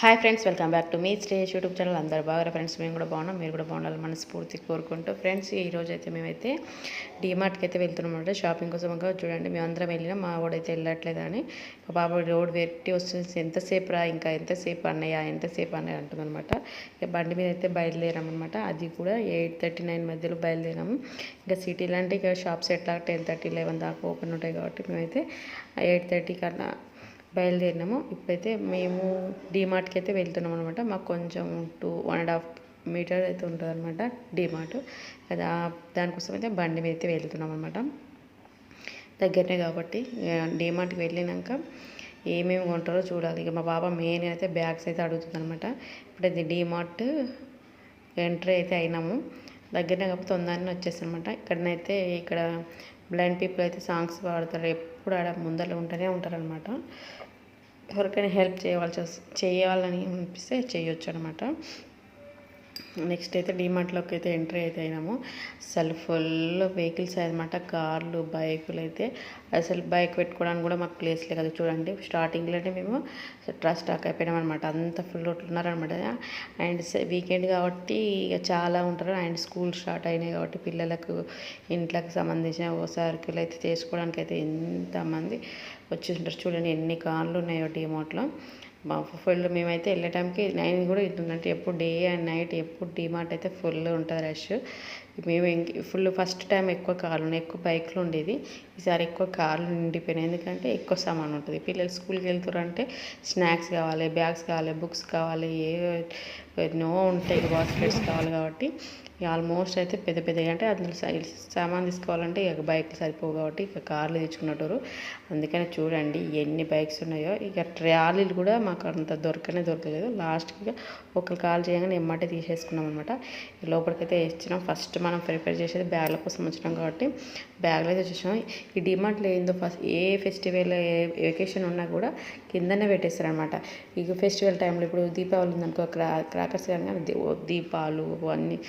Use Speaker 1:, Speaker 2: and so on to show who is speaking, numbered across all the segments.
Speaker 1: Hi friends, welcome back to me stage YouTube channel. అందరు బాగా friends, మేము కూడా బాగున్నాం, మీరు కూడా బాగుండాలి మనస్ఫూర్తి కోరుకుంటూ. ఫ్రెండ్స్, ఈరోజు అయితే మేమైతే డీమార్ట్కి అయితే వెళ్తున్నాం అనమాట షాపింగ్ కోసం. చూడండి, మేము అందరం వెళ్ళినాం, మా వాడైతే వెళ్ళట్లేదు అని బాబు రోడ్ వెట్టి వస్తుంది. ఎంతసేపు రా, ఇంకా ఎంతసేపు ఎంతసేపు అన్నయ్య అంటుందన్నమాట. ఇక బండి మీద అయితే బయలుదేరామన్నమాట. అది కూడా 8:39 మధ్యలో బయలుదేరాము. ఇంకా సిటీలో అంటే ఇక షాప్స్ ఎట్లా 10:30, 11 దాకా ఓపెన్ ఉంటాయి కాబట్టి మేమైతే 8:30 కన్నా బయలుదేరినాము. ఇప్పుడైతే మేము డీమార్ట్కి అయితే వెళ్తున్నాం అనమాట. మాకు కొంచెం 1.5 మీటర్ అయితే ఉంటుంది అనమాట డీమార్ట్. కదా దానికోసం అయితే బండి మీద అయితే వెళ్తున్నాం అనమాట. దగ్గరనే కాబట్టి డీమార్ట్కి వెళ్ళినాక ఏమేమి కొంటారో చూడాలి. ఇక మా బాబా మెయిన్ అయితే బ్యాగ్స్ అయితే అడుగుతుంది అనమాట. ఇప్పుడైతే డీమార్ట్ ఎంట్రీ అయితే అయినాము. దగ్గరనే కాబట్టి తొందరనే వచ్చేసానమాట. ఇక్కడ బ్లైండ్ పీపుల్ అయితే సాంగ్స్ పాడతారు, ఎప్పుడు ఆడ ముందర ఉంటూనే ఉంటారనమాట. ఎవరికైనా హెల్ప్ చేయాలని అనిపిస్తే చేయొచ్చు అనమాట. నెక్స్ట్ అయితే డీమార్ట్లోకి అయితే ఎంట్రీ అయితే అయినాము. అసలు ఫుల్ వెహికల్స్ అనమాట, కార్లు, బైకులు అయితే. అసలు బైక్ పెట్టుకోవడానికి కూడా మాకు ప్లేస్ లేదు కదా. చూడండి, స్టార్టింగ్లోనే మేము స్టాక్ అయిపోయినాం అనమాట. అంత ఫుల్ ఉన్నారనమాట. అండ్ వీకెండ్ కాబట్టి ఇక చాలా ఉంటారు. అండ్ స్కూల్ స్టార్ట్ అయినాయి కాబట్టి పిల్లలకు ఇంట్లోకి సంబంధించిన సరుకులు అయితే చేసుకోవడానికి అయితే ఎంతమంది వచ్చి ఉంటారు. చూడండి ఎన్ని కార్లు ఉన్నాయో డీమార్ట్లో. మా ఫుల్ మేమైతే వెళ్ళే టైంకి 9 కూడా అవుతుందంటే ఎప్పుడు డే అండ్ నైట్ ఎప్పుడు డీమార్ట్ అయితే ఫుల్ ఉంటుంది రష్. మేము ఫుల్ ఫస్ట్ టైం ఎక్కువ కార్లు ఉన్నాయి, ఎక్కువ బైక్లు ఉండేది. ఈసారి ఎక్కువ కార్లు నిండిపోయినాయి, ఎందుకంటే ఎక్కువ సామాన్ ఉంటుంది. పిల్లలు స్కూల్కి వెళ్తారంటే స్నాక్స్ కావాలి, బ్యాగ్స్ కావాలి, బుక్స్ కావాలి, ఎన్నో ఉంటాయి, బాస్కెట్స్ కావాలి. కాబట్టి ఆల్మోస్ట్ అయితే పెద్ద పెద్దగా అంటే అందులో సామాన్ తీసుకోవాలంటే ఇక బైక్లు సరిపోవు కాబట్టి ఇక కార్లు తెచ్చుకున్నట్టు. అందుకని చూడండి ఎన్ని బైక్స్ ఉన్నాయో. ఇక ట్రాలీలు కూడా మాకు అంత దొరకలేదు. లాస్ట్కి ఇక ఒకరు కాల్ చేయగానే ఎమ్మటే తీసేసుకున్నాం అనమాట. లోపలికైతే ఇచ్చినాం. ఫస్ట్ మనం ప్రిపేర్ చేసేది బ్యాగ్ల కోసం వచ్చినాం కాబట్టి బ్యాగ్లు అయితే వచ్చేసాం. ఈ డిమార్ట్లో ఏందో ఫస్ట్ ఏ ఫెస్టివల్ వెకేషన్ ఉన్నా కూడా కిందనే పెట్టేస్తారనమాట. ఇక ఫెస్టివల్ టైంలో ఇప్పుడు దీపావళి ఉందనుకో, క్రాకర్స్ కానీ దీపాలు అన్నీ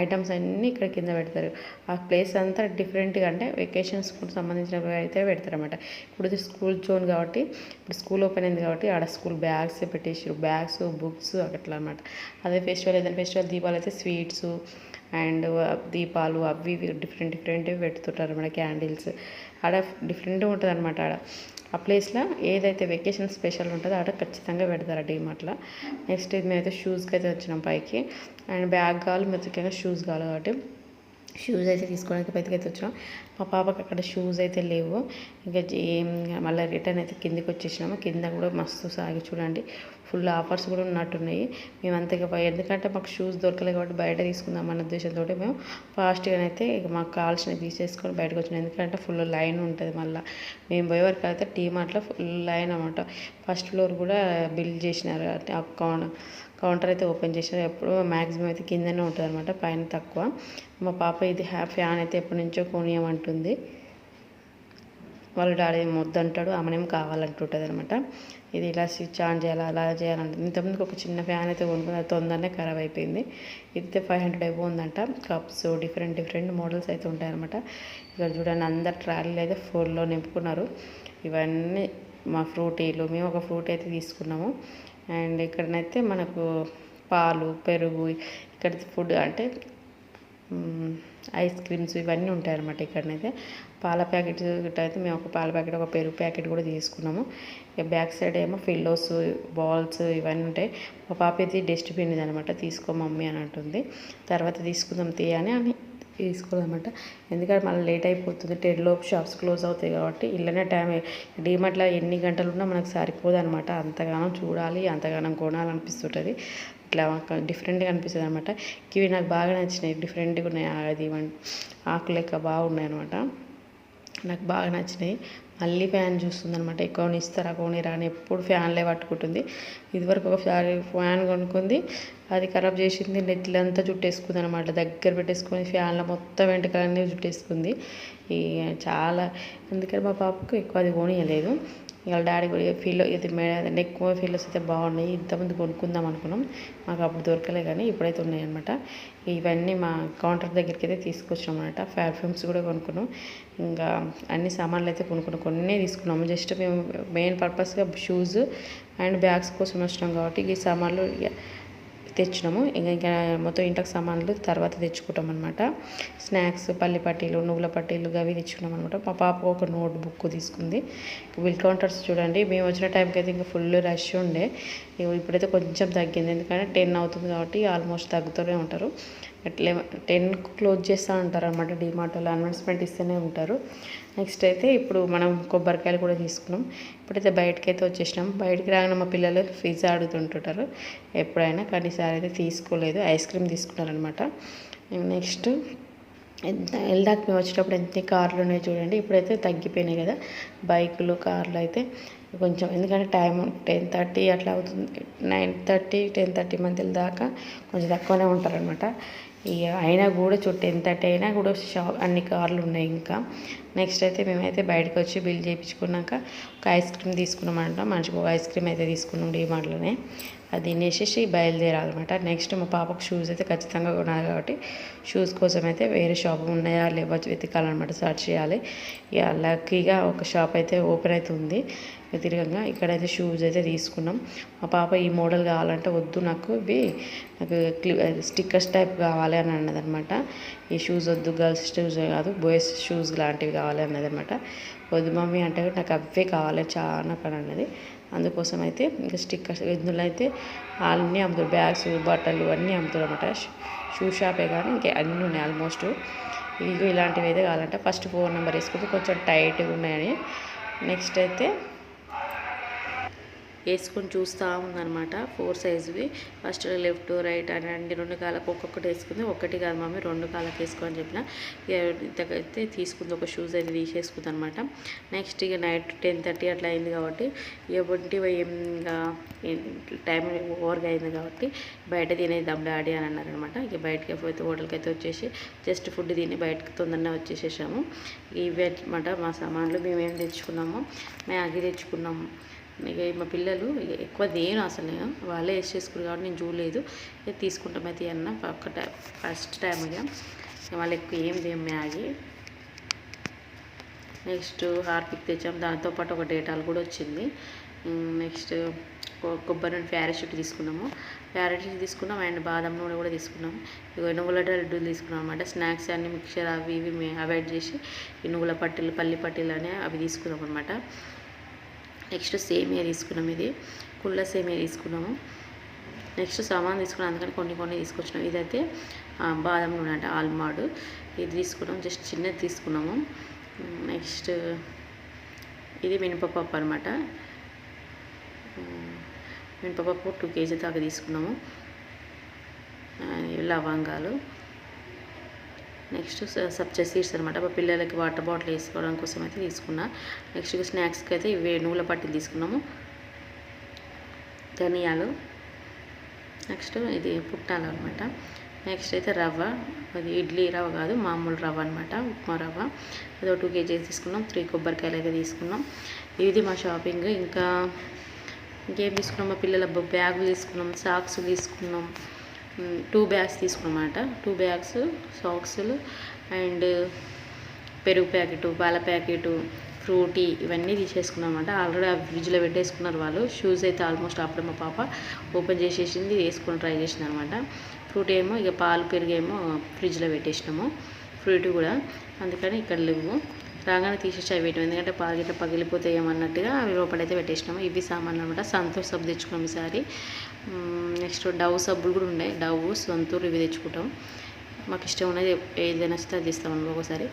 Speaker 1: ఐటమ్స్ అన్నీ ఇక్కడ కింద పెడతారు. ఆ ప్లేస్ అంతా డిఫరెంట్గా, అంటే వెకేషన్స్కి సంబంధించినవి అయితే పెడతారన్నమాట. ఇప్పుడు స్కూల్ జోన్ కాబట్టి, ఇప్పుడు స్కూల్ ఓపెన్ అయింది కాబట్టి ఆడ స్కూల్ బ్యాగ్స్ పెట్టేసారు, బ్యాగ్స్, బుక్స్ అట్లా అనమాట. అదే ఫెస్టివల్ ఏదైనా ఫెస్టివల్ దీపాలు అయితే స్వీట్స్ అండ్ దీపాలు అవి డిఫరెంట్వి పెడుతుంటారు అన్నమాట. క్యాండిల్స్ ఆడ డిఫరెంట్గా ఉంటుంది అనమాట. ఆడ ఆ ప్లేస్లో ఏదైతే వెకేషన్ స్పెషల్ ఉంటుందో ఆడ ఖచ్చితంగా పెడతారు డీమార్ట్లో. నెక్స్ట్ మేమైతే షూస్కి అయితే వచ్చినాం పైకి. అండ్ బ్యాగ్ కావాలి, ముఖ్యంగా షూస్ కావాలి కాబట్టి షూస్ అయితే తీసుకోవడానికి పైకి అయితే వచ్చినాం. మా పాపకి అక్కడ షూస్ అయితే లేవు. ఇంకా మళ్ళీ రిటర్న్ అయితే కిందికి వచ్చేసినాము. కింద కూడా మస్తు సాగి చూడండి, ఫుల్ ఆఫర్స్ కూడా ఉన్నట్టున్నాయి. మేము అంతగా ఎందుకంటే మాకు షూస్ దొరకలేదు కాబట్టి బయట తీసుకుందాం అన్న ఉద్దేశంతో మేము ఫాస్ట్గానైతే ఇక మాకు కావాల్సినవి తీసేసుకొని బయటకు వచ్చినాం. ఎందుకంటే ఫుల్ లైన్ ఉంటుంది. మళ్ళీ మేము పోయే వరకు అయితే డీమార్ట్లో ఫుల్ లైన్ అనమాట. ఫస్ట్ ఫ్లోర్ కూడా బిల్ చేసినారు, అంటే కౌంటర్ అయితే ఓపెన్ చేసినారు. ఎప్పుడు మ్యాక్సిమం అయితే కిందనే ఉంటుంది అనమాట, పైన తక్కువ. మా పాప ఇది ఫ్యాన్ అయితే ఎప్పటి నుంచో కొనియమంటుంది. వాళ్ళ డాడీ వద్దంటాడు, ఆమెనేం కావాలంటుంటుంది అనమాట. ఇది ఇలా స్విచ్ ఆన్ చేయాలి, అలా చేయాలంటుంది. ఇంతకుముందుకు ఒక చిన్న ఫ్యాన్ అయితే కొనుక్కుంది, అది తొందరనే ఖరాబ్ అయిపోయింది. ఇదైతే 500 అయిపో ఉందంట. కప్స్ డిఫరెంట్ మోడల్స్ అయితే ఉంటాయన్నమాట. ఇక్కడ చూడండి, అందరు ట్రాలీలు అయితే ఫుల్లో నింపుకున్నారు. ఇవన్నీ మా ఫ్రూటీలు, మేము ఒక ఫ్రూటీ అయితే తీసుకున్నాము. అండ్ ఇక్కడనైతే మనకు పాలు, పెరుగు, ఇక్కడ ఫుడ్ అంటే ఐస్ క్రీమ్స్ ఇవన్నీ ఉంటాయన్నమాట. ఇక్కడనైతే పాల ప్యాకెట్ అయితే మేము ఒక పాల ప్యాకెట్, ఒక పెరుగు ప్యాకెట్ కూడా తీసుకున్నాము. ఇక బ్యాక్ సైడ్ ఏమో ఫిల్లోస్, బాల్స్ ఇవన్నీ ఉంటాయి. మా పాప అయితే డస్ట్బిన్ ఇది అనమాట, తీసుకో మమ్మీ అని అంటుంది. తర్వాత తీసుకుందాం అని తీసుకోదన్నమాట. ఎందుకంటే మళ్ళీ లేట్ అయిపోతుంది, 10 లోపు షాప్స్ క్లోజ్ అవుతాయి కాబట్టి. ఇళ్ళనే టైం డీమార్ట్లో ఎన్ని గంటలు ఉన్నా మనకు సరిపోదన్నమాట. అంతగానం చూడాలి, అంతగానం కొనాలనిపిస్తుంటుంది. ఇట్లా డిఫరెంట్గా అనిపిస్తుంది అనమాట. ఇవి నాకు బాగా నచ్చినాయి, డిఫరెంట్గా ఉన్నాయి. అది ఆకు లెక్క బాగున్నాయి అనమాట, నాకు బాగా నచ్చినాయి. మళ్ళీ ఫ్యాన్ చూస్తుంది అనమాట. కొనిస్తారా కొనిరా అని ఎప్పుడు ఫ్యాన్లే పట్టుకుంటుంది. ఇదివరకు ఒకసారి ఫ్యాన్ కొనుక్కుంది, అది ఖరాబ్ చేసింది, నెత్తిలంతా జుట్టేసుకుంది అనమాట. దగ్గర పెట్టేసుకొని ఫ్యాన్లో మొత్తం వెంటకాలన్నీ జుట్టేసుకుంది. చాలా అందుకని మా పాపకు ఎక్కువ అది కొనియలేదు. ఇక డాడీ కూడా ఫీల్ ఇది ఎక్కువ ఫీల్స్ అయితే బాగున్నాయి, ఇంతకుముందు కొనుక్కుందాం అనుకున్నాం, మాకు అప్పుడు దొరకలే కానీ ఇప్పుడైతే ఉన్నాయన్నమాట. ఇవన్నీ మా కౌంటర్ దగ్గరికి అయితే తీసుకొచ్చాం అనమాట. పర్ఫ్యూమ్స్ కూడా కొనుక్కున్నాం, ఇంకా అన్ని సామాన్లు అయితే కొన్నే తీసుకున్నాము. జస్ట్ మేము మెయిన్ పర్పస్గా షూస్ అండ్ బ్యాగ్స్ కోసం వచ్చినాం కాబట్టి ఈ సామాన్లు తెచ్చినాము. ఇంకా మొత్తం ఇంటికి సామాన్లు తర్వాత తెచ్చుకుంటాం అనమాట. స్నాక్స్, పల్లి పట్టీలు, నువ్వుల పట్టీలు అవి తెచ్చుకున్నాం అనమాట. మా పాప ఒక నోట్ బుక్ తీసుకుంది. బిల్ కౌంటర్స్ చూడండి, మేము వచ్చిన టైంకి అయితే ఇంకా ఫుల్ రష్ ఉండే, ఇప్పుడైతే కొంచెం తగ్గింది. ఎందుకంటే 10 అవుతుంది కాబట్టి ఆల్మోస్ట్ తగ్గుతూనే ఉంటారు. 10 క్లోజ్ చేస్తూ ఉంటారు అనమాట. డిమార్ట్లో అనౌన్స్మెంట్ ఇస్తూనే ఉంటారు. నెక్స్ట్ అయితే ఇప్పుడు మనం కొబ్బరికాయలు కూడా తీసుకున్నాం. ఇప్పుడైతే బయటకి అయితే వచ్చేసినాం. బయటికి రాగానే మా పిల్లలు పిజ్జా అడుగుతుంటుంటారు ఎప్పుడైనా, కానీ ఈసారి అయితే తీసుకోలేదు, ఐస్ క్రీమ్ తీసుకున్నారనమాట. నెక్స్ట్ వెళ్దాక మేము వచ్చేటప్పుడు ఎంత కార్లు ఉన్నాయి చూడండి. ఇప్పుడైతే తగ్గిపోయినాయి కదా బైకులు, కార్లు అయితే కొంచెం, ఎందుకంటే టైం 10:30 అట్లా అవుతుంది, 9:30 10:30 మధ్యలో దాకా కొంచెం తక్కువనే ఉంటారనమాట. ఇక అయినా కూడా 10:30 అయినా కూడా అన్ని కార్లు ఉన్నాయి ఇంకా. నెక్స్ట్ అయితే మేమైతే బయటకు వచ్చి బిల్ చేయించుకున్నాక ఒక ఐస్ క్రీమ్ తీసుకున్నామంట. మనిషికి ఒక ఐస్ క్రీమ్ అయితే తీసుకున్నాం డిమార్ట్లోనే. అది తినేసేసి బయలుదేరాలన్నమాట. నెక్స్ట్ మా పాపకు షూస్ అయితే ఖచ్చితంగా కొనాలి కాబట్టి షూస్ కోసం అయితే వేరే షాప్ ఉన్నాయా లేవో వెతకాలన్నమాట, సర్చ్ చేయాలి. ఇక లక్కీగా ఒక షాప్ అయితే ఓపెన్ అవుతుంది తిరగంగా. ఇక్కడైతే షూస్ అయితే తీసుకున్నాం. మా పాప ఈ మోడల్ కావాలంటే వద్దు, నాకు స్టిక్కర్స్ టైప్ కావాలి అని అన్నదనమాట. ఈ షూస్ వద్దు, గర్ల్స్ షూస్ కాదు, బాయ్స్ షూస్ లాంటివి కావాలి అన్నదనమాట. వద్దు మమ్మీ అంటే నాకు అవే కావాలి చాలా పని అన్నది. అందుకోసం అయితే ఇంకా స్టిక్కర్స్ ఇందులో అయితే అన్నీ అమ్ముతారు, బ్యాగ్స్, బట్టలు అన్నీ అమ్ముతారు అనమాట. షూ షాపే కానీ ఇంకా అన్నీ ఉన్నాయి ఆల్మోస్ట్. ఇవి ఇలాంటివి అయితే కావాలంటే ఫస్ట్ ఫోన్ నెంబర్ వేసుకుంటే కొంచెం టైట్గా ఉన్నాయని. నెక్స్ట్ అయితే వేసుకొని చూస్తూ ఉందనమాట. 4 సైజువి ఫస్ట్ లెఫ్ట్ రైట్ అని అన్ని 2 కాళ్ళకు ఒక్కొక్కటి వేసుకుంది. ఒకటి కాదు మమ్మీ 2 కాళ్ళకి వేసుకో అని చెప్పిన. ఇంతకైతే తీసుకుంది, ఒక షూస్ అయితే తీసేసుకుంది అనమాట. నెక్స్ట్ ఇక నైట్ 10:30 అట్లా అయింది కాబట్టి ఇక ఇంకా టైం ఓవర్గా అయింది కాబట్టి బయట తినేద్దాం డాడీ అని అన్నారనమాట. ఇక బయటకి పోతే హోటల్కి అయితే వచ్చేసి జస్ట్ ఫుడ్ తిని బయటకు తొందరగా వచ్చేసేసాము. ఇవి అనమాట మా సామాన్లు. మేమేం తెచ్చుకున్నాము, మ్యాగీ తెచ్చుకున్నాము. ఇక మా పిల్లలు ఎక్కువ దేని అసలు వాళ్ళే వేసేసుకున్నారు కాబట్టి నేను చూడలేదు. ఇక తీసుకుంటామైతే అన్న ఫస్ట్ టైం ఇక వాళ్ళు ఎక్కువ ఏం దేం మ్యాగీ. నెక్స్ట్ హార్పిక్ తెచ్చాం, దాంతోపాటు ఒక డేటాలు కూడా వచ్చింది. నెక్స్ట్ కొబ్బరి నూనె ప్యారాషూట్ తీసుకున్నాము, తీసుకున్నాం అండ్ బాదం నూనె కూడా తీసుకున్నాము. ఇక నువ్వుల లడ్డూలు తీసుకున్నాం అనమాట. స్నాక్స్ అన్ని మిక్చర్ అవి ఇవి అవాయిడ్ చేసి ఈ నువ్వుల పట్టీలు, పల్లి పట్టీలు అనే అవి తీసుకున్నాం అనమాట. నెక్స్ట్ సేమియా తీసుకున్నాం, ఇది కుళ్ళ సేమియా తీసుకున్నాము. నెక్స్ట్ సామాన్ తీసుకున్నాం, అందుకని కొన్ని తీసుకొచ్చినాం. ఇదైతే బాదం నూనె అంటే ఆల్మాడు, ఇది తీసుకున్నాం, జస్ట్ చిన్నది తీసుకున్నాము. నెక్స్ట్ ఇది మినపప్పు అనమాట. మినపప్పు 2 kg దాకా తీసుకున్నాము. లవంగాలు, నెక్స్ట్ సబ్జా సీడ్స్ అనమాట. మా పిల్లలకి వాటర్ బాటిల్ వేసుకోవడం కోసం అయితే తీసుకున్నా. నెక్స్ట్ స్నాక్స్కి అయితే ఇవే నువ్వుల పట్టీలు తీసుకున్నాము, ధనియాలు, నెక్స్ట్ ఇది పుట్టాలు అనమాట. నెక్స్ట్ అయితే రవ్వ, అది ఇడ్లీ రవ్వ కాదు మామూలు రవ్వ అనమాట, ఉప్మా రవ్వ. అదో 2 kg తీసుకున్నాం. 3 కొబ్బరికాయలు అయితే తీసుకున్నాం. ఇది మా షాపింగ్. ఇంకేం తీసుకున్నాం, మా పిల్లల బ్యాగులు తీసుకున్నాం, సాక్స్ తీసుకున్నాం, 2 బ్యాగ్స్ తీసుకున్నమాట. 2 బ్యాగ్స్ సాక్స్లు అండ్ పెరుగు ప్యాకెట్, పాల ప్యాకెట్, ఫ్రూటీ ఇవన్నీ తీసేసుకున్నాం అనమాట. ఆల్రెడీ ఆ ఫ్రిడ్జ్లో పెట్టేసుకున్నారు వాళ్ళు. షూస్ అయితే ఆల్మోస్ట్ అప్పుడు మా పాప ఓపెన్ చేసేసింది, వేసుకొని ట్రై చేసింది అనమాట. ఫ్రూటీ ఏమో ఇక పాలు పెరిగేమో ఫ్రిడ్జ్లో పెట్టేసినాము, ఫ్రూటీ కూడా అందుకని ఇక్కడ లేవు. రాగానే తీసేసి అవి పెట్టాము, ఎందుకంటే పాలు గిట్ల పగిలిపోతాయేమన్నట్టుగా అవి లోపలైతే పెట్టేసినాము. ఇవి సామాన్లు అనమాట. సంతూర్ సబ్బు తెచ్చుకున్నాం ఈసారి. నెక్స్ట్ డవ్ సబ్బులు కూడా ఉన్నాయి, డవ్, సంతూర్ ఇవి తెచ్చుకుంటాం. మాకు ఇష్టం ఉన్నది ఏదైనా నచ్చితే అది ఇస్తాం ఒక్కొక్కసారి.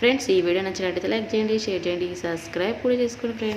Speaker 1: ఫ్రెండ్స్ ఈ వీడియో నచ్చినట్టయితే లైక్ చేయండి, షేర్ చేయండి, సబ్స్క్రైబ్ కూడా చేసుకోండి ఫ్రెండ్స్.